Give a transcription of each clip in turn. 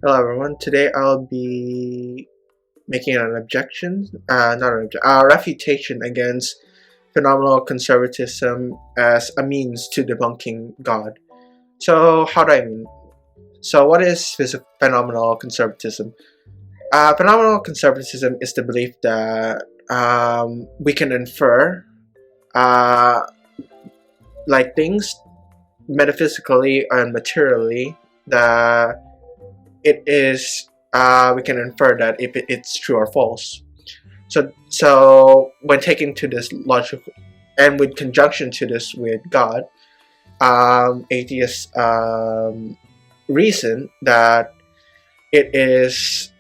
Hello everyone. Today I'll be making an objection, not an objection, a refutation against phenomenal conservatism as a means to debunking God. So how do I mean? So what is phenomenal conservatism? Phenomenal conservatism is the belief that we can infer uh, like things metaphysically and materially that it is we can infer that if it's true or false. So when taken to this logical and with conjunction to this with God, atheists reason that it is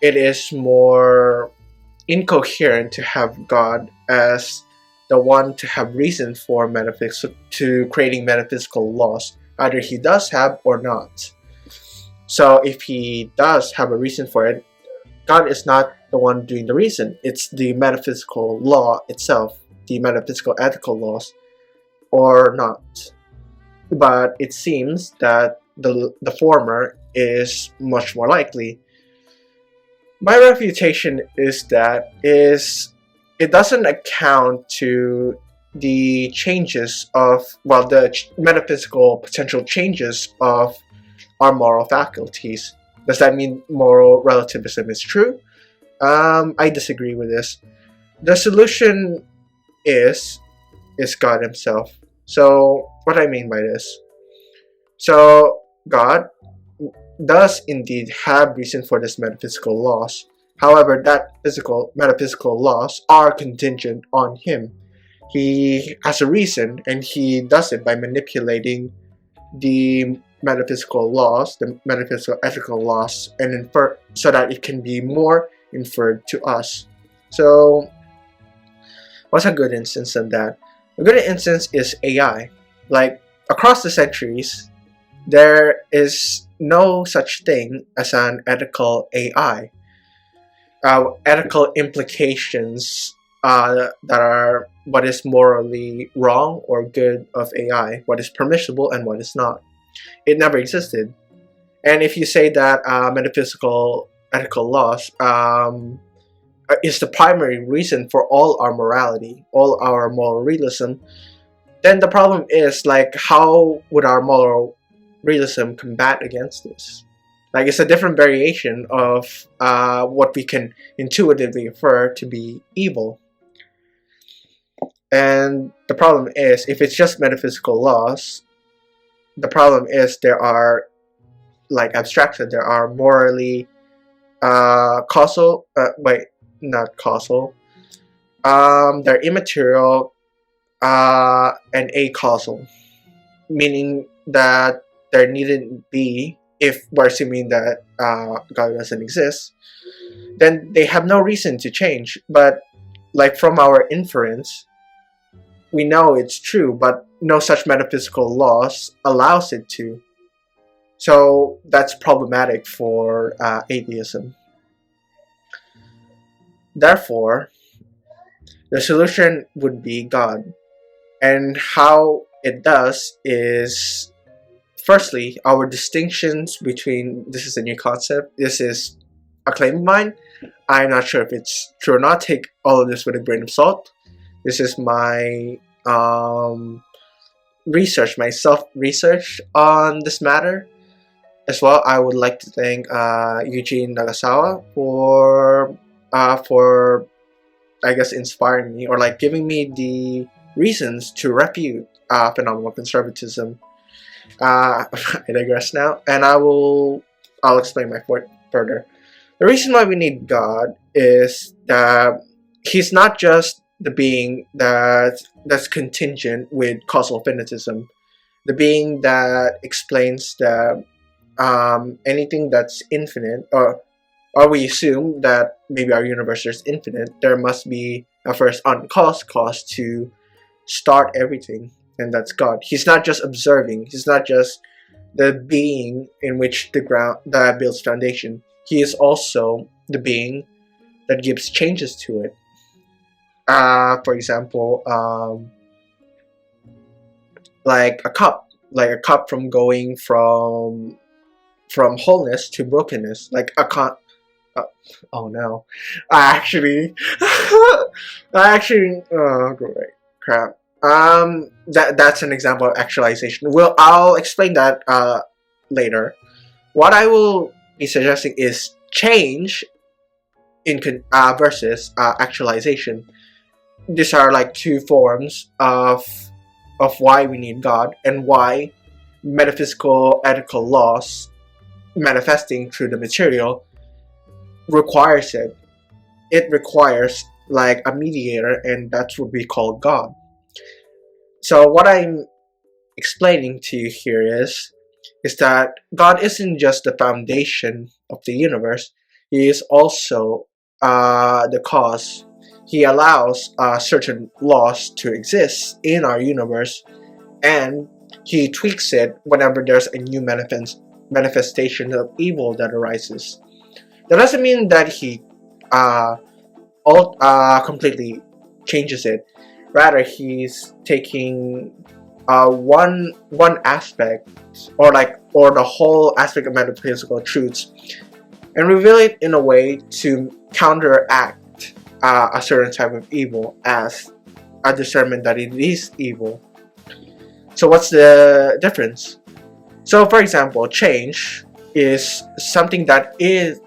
it is more incoherent to have God as the one to have reason for metaphysics to creating metaphysical laws. Either he does have or not. So if he does have a reason for it, God is not the one doing the reason. It's the metaphysical law itself, the metaphysical ethical laws, or not. But it seems that the former is much more likely. My refutation is that it doesn't account to the changes of the metaphysical potential changes of our moral faculties. Does that mean moral relativism is true? I disagree with this. The solution is God Himself. So, what I mean by this? So, God does indeed have reason for this metaphysical laws. However, that metaphysical laws are contingent on Him. He has a reason, and He does it by manipulating the metaphysical laws, the metaphysical ethical laws, and infer so that it can be more inferred to us. So, what's a good instance of that? A good instance is AI. Like across the centuries, there is no such thing as an ethical AI. Ethical implications that are what is morally wrong or good of AI, what is permissible and what is not. It never existed. And if you say that metaphysical ethical laws is the primary reason for all our morality, all our moral realism, then the problem is like how would our moral realism combat against this? Like it's a different variation of what we can intuitively infer to be evil. And the problem is, if it's just metaphysical laws, the problem is there are like abstracted, there are morally causal, not causal, they're immaterial and acausal, meaning that there needn't be, if we're assuming that God doesn't exist, then they have no reason to change. But like from our inference, we know it's true, but no such metaphysical laws allows it to. So that's problematic for atheism. Therefore, the solution would be God. And how it does is, firstly, our distinctions between, this is a new concept, this is a claim of mine. I'm not sure if it's true or not. Take all of this with a grain of salt. This is my research, my self-research on this matter. As well, I would like to thank Eugene Nagasawa for I guess inspiring me or like giving me the reasons to refute phenomenal conservatism. I digress now, and I'll explain my point further. The reason why we need God is that He's not just the being that's contingent with causal finitism, the being that explains that anything that's infinite, or we assume that maybe our universe is infinite, there must be a first uncaused cause to start everything, and that's God. He's not just observing, He's not just the being in which the ground that builds foundation. He is also the being that gives changes to it. For example, like a cup from going from wholeness to brokenness, like a oh no, I actually, oh great crap. That's an example of actualization. I'll explain that later. What I will be suggesting is change versus actualization. These are like two forms of why we need God and why metaphysical ethical laws manifesting through the material requires it. It requires like a mediator, and that's what we call God. So what I'm explaining to you here is that God isn't just the foundation of the universe. He is also the cause. He allows certain laws to exist in our universe, and he tweaks it whenever there's a new manifestation of evil that arises. That doesn't mean that he completely changes it. Rather, he's taking one aspect, or the whole aspect of metaphysical truths, and reveal it in a way to counteract a certain type of evil as a discernment that it is evil. So what's the difference? So for example, change is something that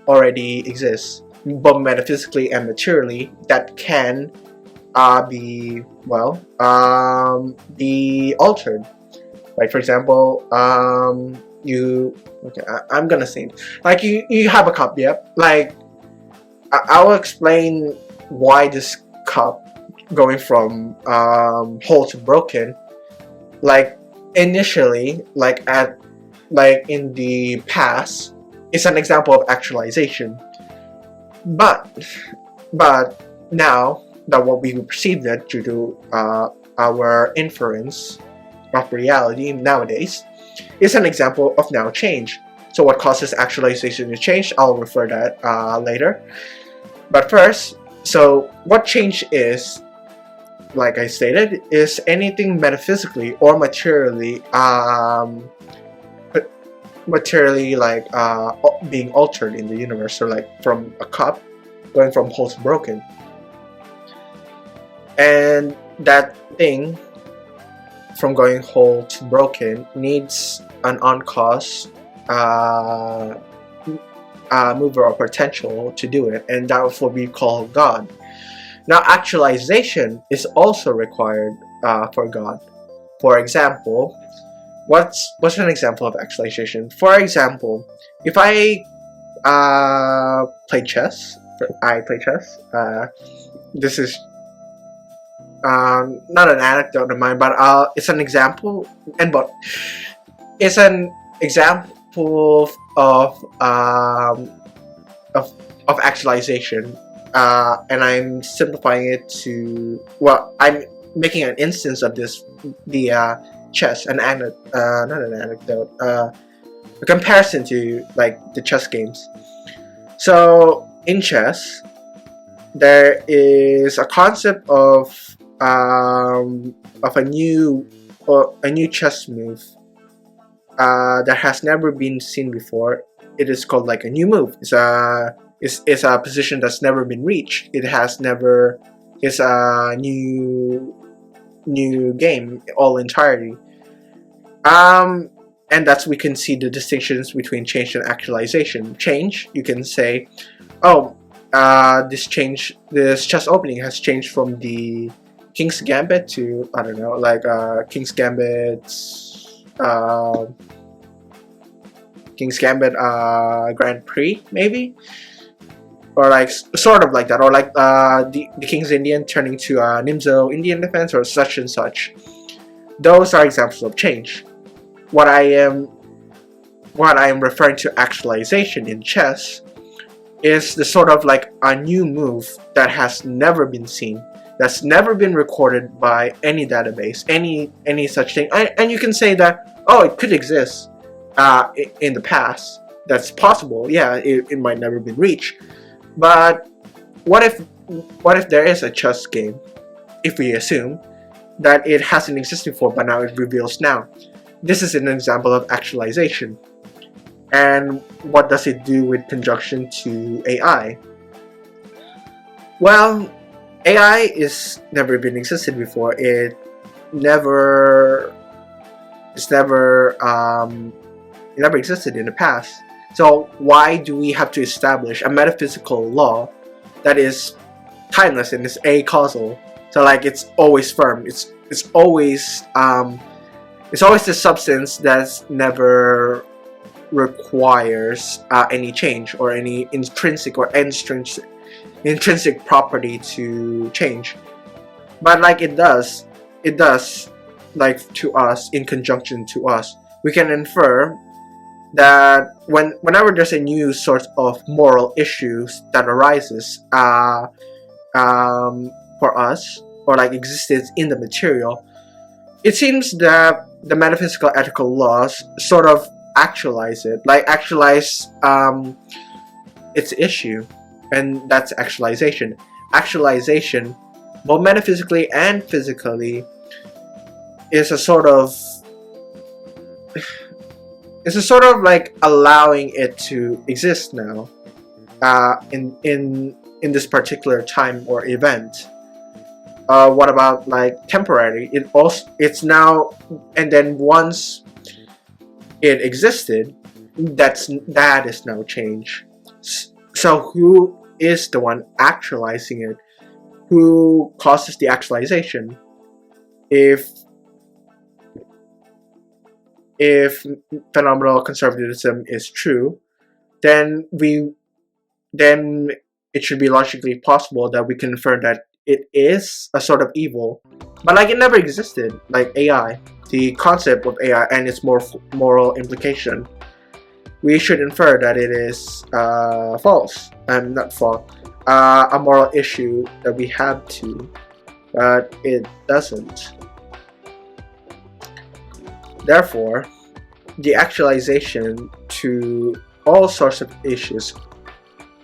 already exists, both metaphysically and materially, that can be altered. Like for example, I'm gonna say it. Like you have a cup, yeah. Like I will explain why this cup going from whole to broken. Like initially, in the past, it's an example of actualization. But now that what we perceive that due to our inference of reality nowadays is an example of now change. So what causes actualization to change? I'll refer that later. But first, so what change is, like I stated, is anything metaphysically or materially being altered in the universe. So like from a cup going from whole to broken, and that thing from going whole to broken needs an on-cause mover or potential to do it, and that's what we call God. Now actualization is also required for God. For example, what's an example of actualization? For example, if I play chess. This is not an anecdote of mine, but it's an example, but it's an example of actualization, and I'm simplifying it to, I'm making an instance of this, the chess, not an anecdote, a comparison to like the chess games. So in chess, there is a concept of a new chess move that has never been seen before. It is called like a new move. It's a position that's never been reached. It's a new game all entirely. And that's, we can see the distinctions between change and actualization. Change, you can say, this chess opening has changed from the King's Gambit to, I don't know, like King's Gambit Grand Prix, maybe, or like sort of like that, or like the King's Indian turning to Nimzo Indian defense, or such and such. Those are examples of change. What I am referring to actualization in chess is the sort of like a new move that has never been seen, that's never been recorded by any database, any such thing. And you can say that, it could exist in the past. That's possible. Yeah, it might never been reached. But what if there is a chess game, if we assume that it hasn't existed before, but now it reveals now? This is an example of actualization. And what does it do with conjunction to AI? Well, AI is never been existed before. Never it's never it never existed in the past. So why do we have to establish a metaphysical law that is timeless and is acausal? So like it's always firm. It's always the substance that's never requires any change or any intrinsic or intrinsic property to change. But like it does like to us, in conjunction to us, we can infer that whenever there's a new sort of moral issues that arises for us, or like existence in the material, it seems that the metaphysical ethical laws sort of actualize its issue, and that's actualization. Actualization, both metaphysically and physically, is a sort of like allowing it to exist now, in this particular time or event. What about like temporary? It's now, and then once it existed, that is now change. So who is the one actualizing it? Who causes the actualization? If phenomenal conservatism is true, then it should be logically possible that we can infer that it is a sort of evil. But like it never existed, like AI, the concept of AI and its moral implication, we should infer that it is false, and not false, a moral issue that we have to, but it doesn't. Therefore, the actualization to all sorts of issues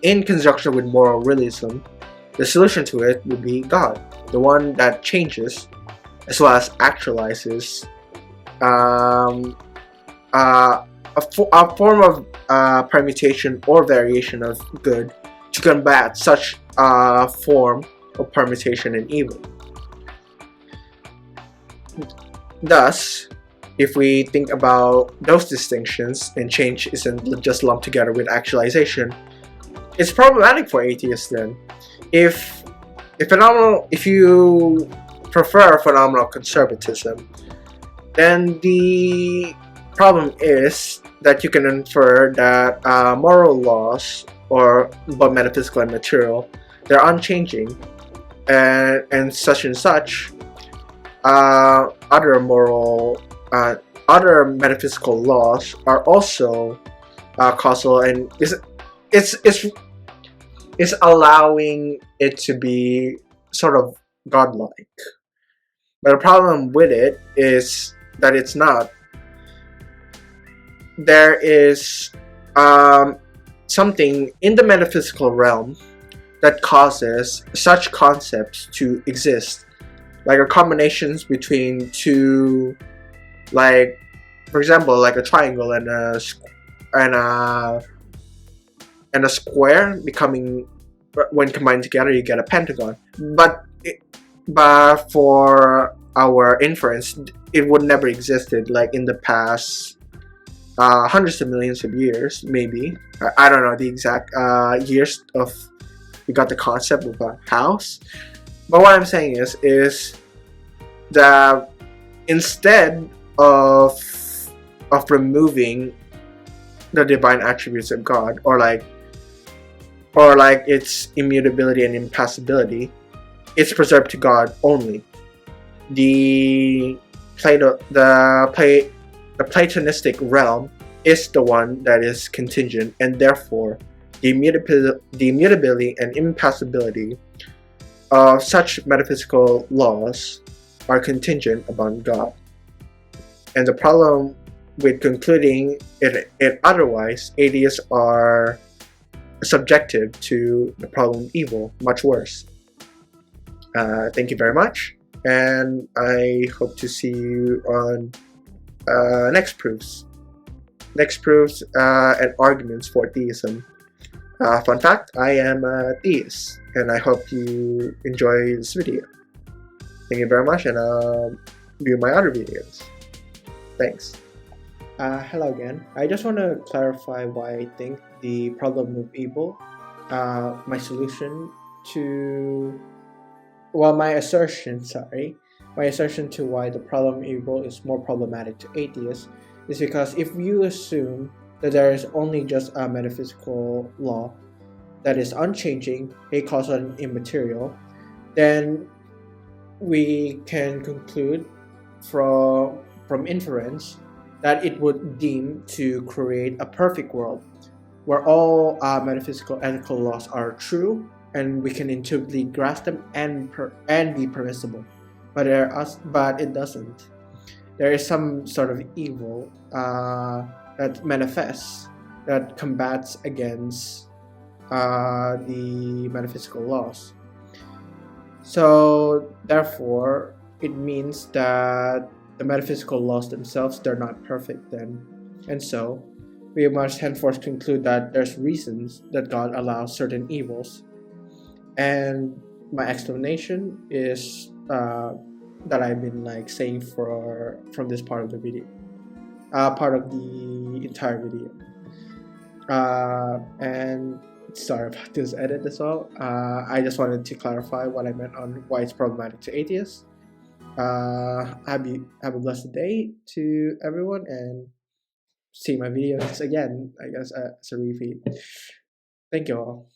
in conjunction with moral realism, the solution to it would be God, the one that changes as well as actualizes a form of permutation or variation of good to combat such a form of permutation and evil. Thus, if we think about those distinctions, and change isn't just lumped together with actualization, it's problematic for atheists then. If you prefer phenomenal conservatism, then the problem is that you can infer that moral laws, or both metaphysical and material, they're unchanging, and such other metaphysical laws are also causal, and it's allowing it to be sort of godlike. But the problem with it is that it's not. There is something in the metaphysical realm that causes such concepts to exist, like a combinations between two, like for example, like a triangle and a square becoming, when combined together, you get a pentagon. But for our inference, it would never existed like in the past hundreds of millions of years, maybe. I don't know the exact years of we got the concept of a house. But what I'm saying is that instead of removing the divine attributes of God, or like its immutability and impassibility, it's preserved to God only. The Platonistic realm is the one that is contingent, and therefore the immutability and impassibility of such metaphysical laws are contingent upon God. And the problem with concluding it otherwise, atheists are subjective to the problem of evil, much worse. Thank you very much, and I hope to see you on next proofs. next proofs and arguments for theism. Fun fact, I am a theist, and I hope you enjoy this video. Thank you very much, and view my other videos. Thanks. Hello again. I just want to clarify why I think the problem of evil, my solution to, well, my assertion to why the problem of evil is more problematic to atheists is because if you assume that there is only just a metaphysical law that is unchanging, a causal and immaterial, then we can conclude from inference that it would deem to create a perfect world where all metaphysical ethical laws are true and we can intuitively grasp them and be permissible. But it doesn't. There is some sort of evil that manifests, that combats against the metaphysical laws. So therefore, it means that the metaphysical laws themselves, they're not perfect then. And so we must henceforth conclude that there's reasons that God allows certain evils. And my explanation is that I've been saying from this part of the video, part of the entire video. And sorry about this edit as well. I just wanted to clarify what I meant on why it's problematic to atheists. Have a blessed day to everyone, and see my videos again, I guess, as a repeat. Thank you all.